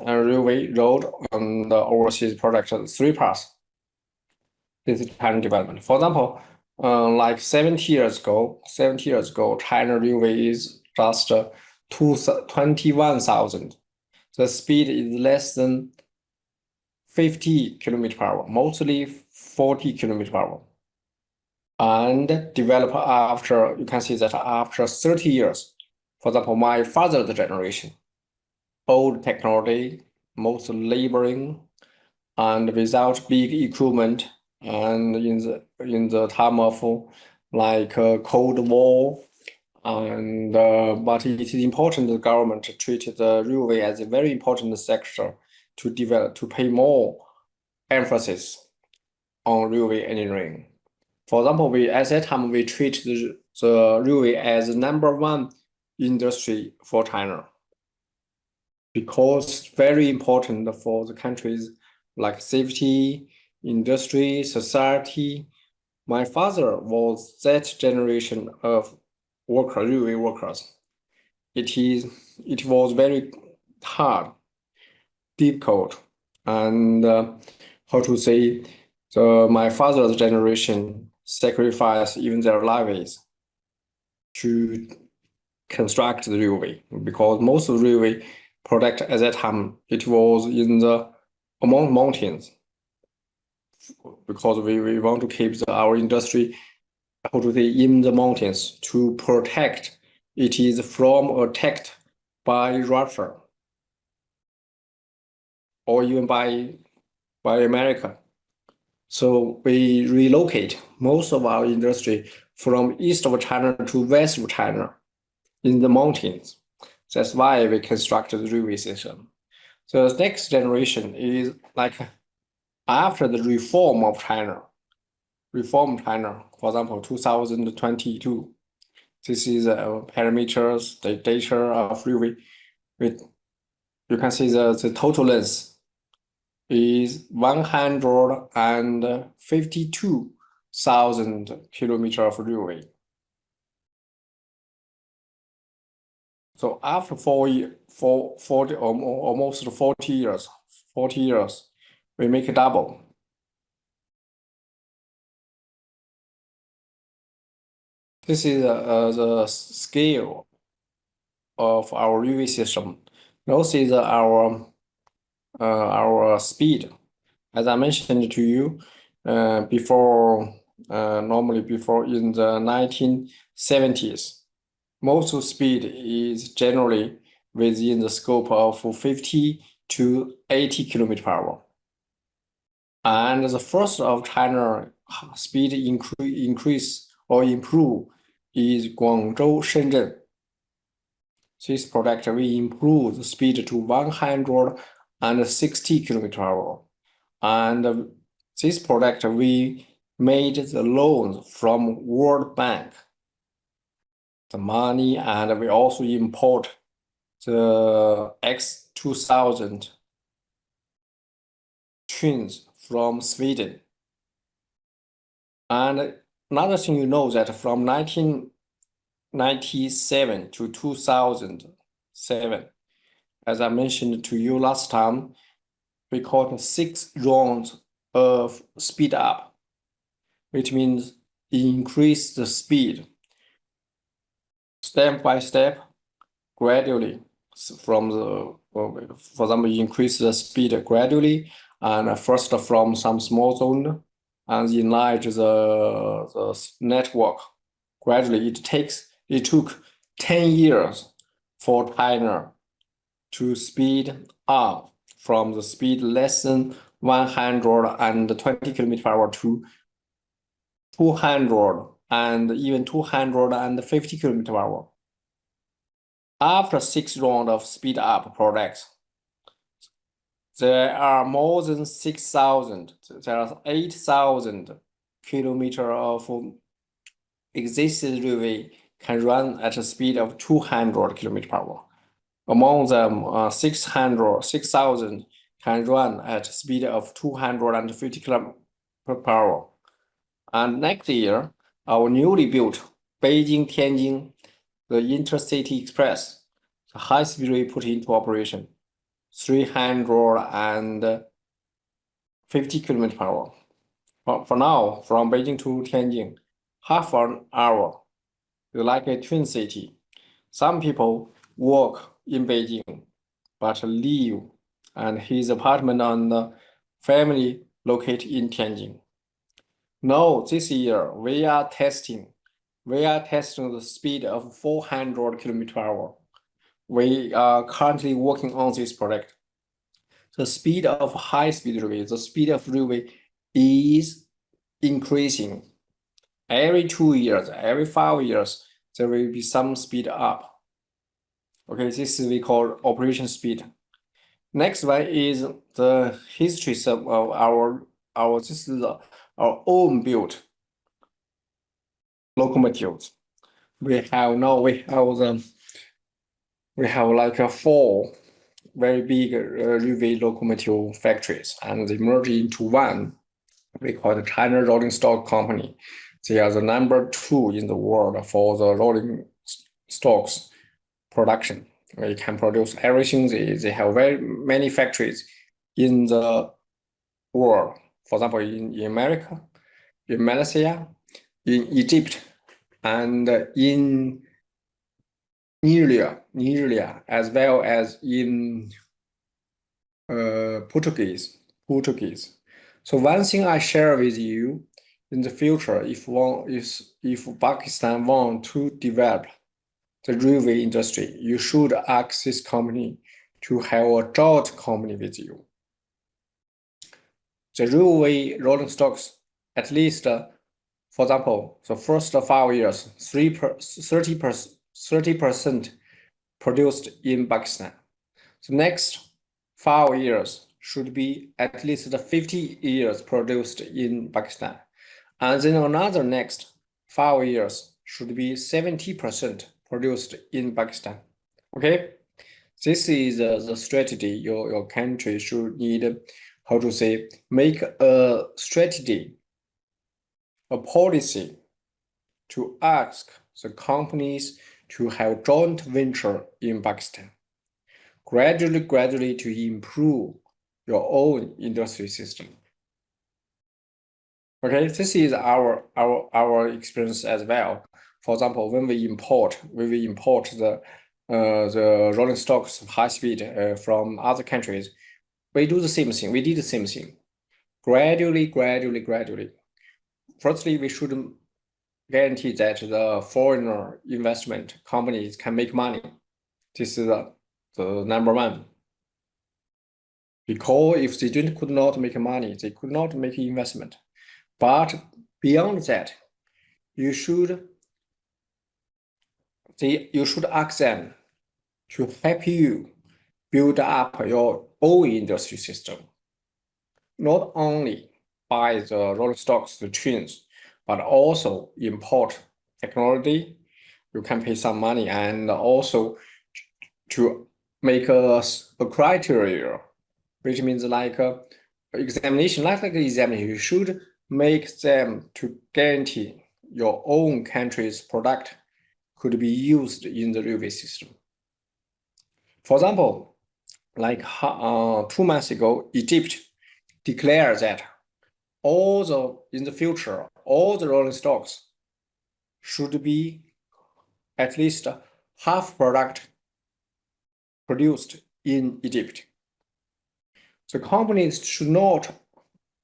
railway, road, and the overseas project, three parts. This is China development. For example, like 70 years ago, China railway is just 21,000. The speed is less than 50 km per hour, mostly 40 km per hour. And develop after, you can see that after 30 years, for example, my father's generation, old technology, most laboring, and without big equipment, and in the time of like Cold War, and but it is important the government to treat the railway as a very important sector to develop, to pay more emphasis on railway engineering. For example, at that time we treat the railway as #1 industry for China, because it's very important for the countries like safety, industry, society. My father was that generation of railway workers. It was very hard, difficult, and how to say, my father's generation sacrificed even their lives to construct the railway, because most of the railway product at that time, it was in the among mountains, because we want to keep our industry, how to say, in the mountains to protect it is from attacked by Russia or even by America. So we relocate most of our industry from east of China to west of China in the mountains. That's why we constructed the railway system. So the next generation is like after the reform of China, for example, 2022. This is parameters, the data of railway. You can see the total length is 152,000 kilometers of railway. So after almost 40 years, we make a double. This is the scale of our railway system. This is our speed. As I mentioned to you before, normally before in the 1970s, most speed is generally within the scope of 50 to 80 km per hour. And the first of China speed increase or improve is Guangzhou Shenzhen. This product will improve the speed to 160 km per hour. And this product we made the loans from World Bank, the money, and we also import the X2000 trains from Sweden. And another thing you know that from 1997 to 2007, as I mentioned to you last time, we caught 6 rounds of speed up, which means increase the speed step by step, gradually from the, for example, increase the speed gradually, and first from some small zone, and enlarge the network gradually. It took 10 years for China to speed up from the speed less than 120 km per hour to 200 and even 250 km per hour. After 6 rounds of speed up projects, there are more than 6,000. There are 8,000 kilometers of existing railway can run at a speed of 200 km per hour. Among them, 6,000 can run at a speed of 250 km per hour. And next year, our newly built Beijing-Tianjin, the Intercity Express, the high-speed rail put into operation. 350 kilometers per hour. For now, from Beijing to Tianjin, half an hour. It's like a twin city. Some people work in Beijing, but live and his apartment and the family located in Tianjin. Now, this year, we are testing the speed of 400 kilometers per hour. We are currently working on this project. The speed of high-speed railway, the speed of railway is increasing. Every 2 years, every 5 years, there will be some speed up. Okay, this we call operation speed. Next one is the history of our this is our own built locomotives. We have like 4 very big railway locomotive factories, and they merge into one. We call the China Rolling Stock Company. They are the number 2 in the world for the rolling stocks production. They can produce everything. They have very many factories in the world. For example, in America, in Malaysia, in Egypt, and in Nigeria, as well as in Portuguese. So one thing I share with you, in the future, if Pakistan want to develop the railway industry, you should ask this company to have a joint company with you. The railway rolling stocks, at least, for example, the first 5 years, 30% produced in Pakistan. The next 5 years should be at least 50 years produced in Pakistan. And then another next 5 years should be 70% produced in Pakistan. Okay, this is the strategy your country should need. How to say, make a strategy, a policy to ask the companies to have joint venture in Pakistan. Gradually to improve your own industry system. Okay, this is our experience as well. For example, when we import the rolling stocks of high speed from other countries, we do the same thing. We did the same thing. Gradually. Firstly, we should guarantee that the foreigner investment companies can make money. This is the number 1. Because if they could not make money, they could not make investment. But beyond that, you should ask them to help you build up your own industry system. Not only buy the rolling stocks, the trains, but also import technology. You can pay some money, and also to make a criteria, which means like examination, like an examination. You should make them to guarantee your own country's product could be used in the railway system. For example, like 2 months ago, Egypt declared that in the future, all the rolling stocks should be at least half product produced in Egypt. The companies should not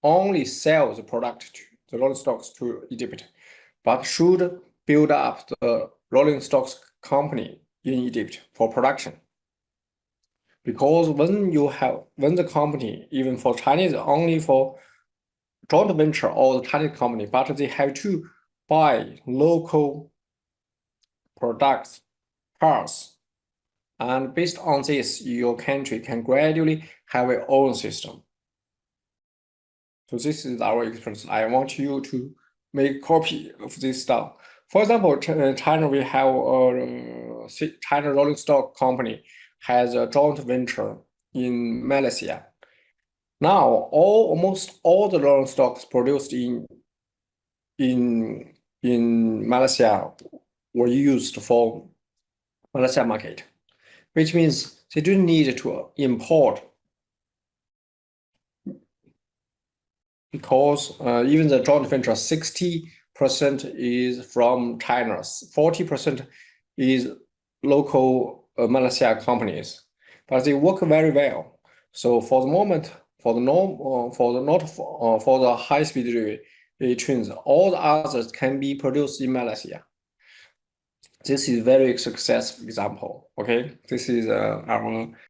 only sell the product, the rolling stocks to Egypt, but should build up the rolling stocks company in Egypt for production. Because when the company, even for Chinese, only for joint venture or the Chinese company, but they have to buy local products, parts, and based on this, your country can gradually have its own system. So this is our experience. I want you to make a copy of this stuff. For example, China, we have China Rolling Stock Company has a joint venture in Malaysia. Now, almost all the rolling stocks produced in Malaysia were used for Malaysia market, which means They don't need to import because even the joint venture, 60% is from China, 40% is local Malaysia companies, but they work very well. So for the moment, for the high-speed trains, all the others can be produced in Malaysia. This is very successful example. Okay, this is our